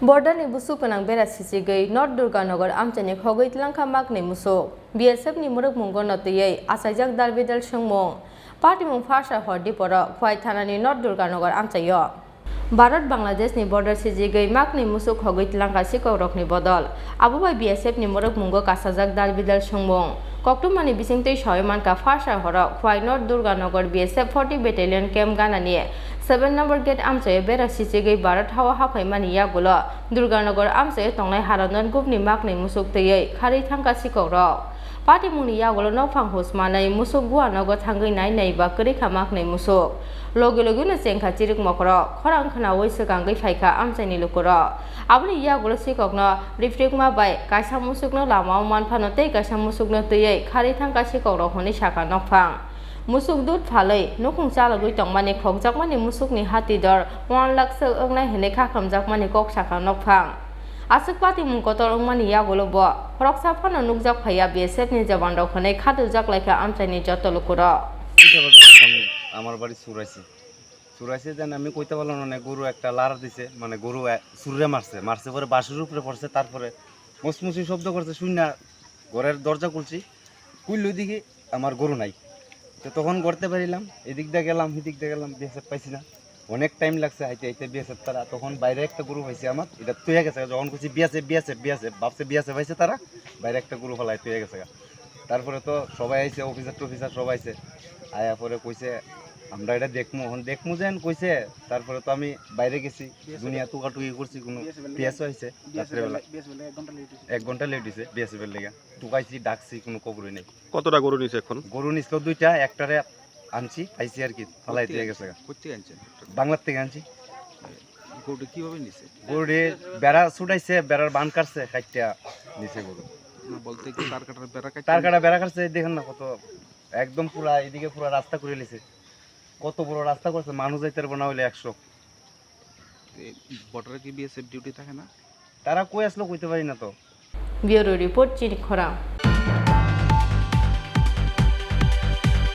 Borderni Busu Gwnang Bera Sichigwi North Durganagar Amchaini Khogwi Twlangkha Maknwi Musuk BSF ni Musuk Mungo Notiyei Asajak Dalbidal Sungmung Party Mung Fasha Hordi Poro Khwai Thanani North Durganagar Amchaio Bharat Bangladesh ni border Sichigwi Maknwi Musuk Khogwi Twlangkha Sikorokni Bodol Abubai BSF ni Musuk Mungo Kasajak Dalbidal Sungmung Koktumani Bisingtei Shoymanka Fasha Horo Khwai North Durganagar BSF 40 Battalion Camp Ganani 7 number gate Amchaio Bera Sichigwi Bharat Hawa Hapaimani Yagulo Durganagar Amchaio Tonglai Haranon Gupni Maknwi Musuk Teyei Khari Thangka Sikorok Party Muni Yagulo Nofang Hosmanai Musuk Gwnang Thangai Nai Naiba Krikha Maknwi Musuk Logi Loguna Chengkha Chirik Mokro Khorang Khana Waisagangai Phaikha Amchaini Lukuro Abni Yagulo Sikokno Rifrikma Bai Kaisa Musukno Lama Manphano Tei Kaisa Musukno Teyei Khari Thangka Sikorok Honi Shaka Nofang Musuk dut phalai nokung chalagui tongmani khokjakmani musukni hatidor 1 lakh se ongnai hene khakhamjakmani kok saka nokphang asuk pati mungkotor ongmani yagulo bo roksa phano nukjak phaya BSF ni jawan rok hone khadujak laika Amchaini jotolukuro আমার বাড়ি সুরাইছে দেন আমি কইতে পারলাম না গরু একটা লারা দিছে মানে গরু সুরে মারছে পরে বাসুর উপরে পড়ছে তারপরে মুসমুসি শব্দ করছে শুননা ঘরের দরজা খুলছি খুললো দিকে আমার গরু নাই তো তখন করতে পারিলাম এদিক দিয়ে গেলাম বিএসএফ পাইছি না অনেক টাইম লাগছে আইতে বিএসএফ তারা তখন বাইরে একটা গরু পাইছে আমার এটা তুই গেছে যখন কইছি বিএসএফ ভাবছে বিএসএফ পাইছে তারা বাইরে একটা গরু ফলাই তুই গেছে তারপরে তো সবাই আইছে অফিসার সবাই আইছে আয়া পরে কইছে আমরা এটা দেখমু যেন কইছে তারপরে তো আমি বাইরে গেছি দুনিয়া টুকাটুকি করছি কোনো পিএসও আইছে রাত্রেবেলা 1 ঘন্টা লেট দিছে বিএসএফ এর লেগা টুকাইছি ডাকছি কোনো খবরই নেই কতটা গরু নিছে এখন গরু নিছিল দুইটা একটারে আনছি পাইছি আর কি ফলাই দিয়ে গেছে কোথা আনছেন বাংলার থেকে আনছি গরুটা কিভাবে নিছে গরুরে বেড়া ছুটাইছে বেড়ার বান কাটছে কাটটা নিছে গরু না বলতে কি তার কাটা বেড়া কাটছে দেখেন না কত একদম পুরা এদিকে পুরা রাস্তা করে লিছে কত বড় রাস্তা করছে মানুষ যাইতে পারবো না হইলে 100 বর্ডারে কি বিএসএফ ডিউটি থাকে না তারা কই আসলো কইতে পারি না তো Bureau Report Chini Khorang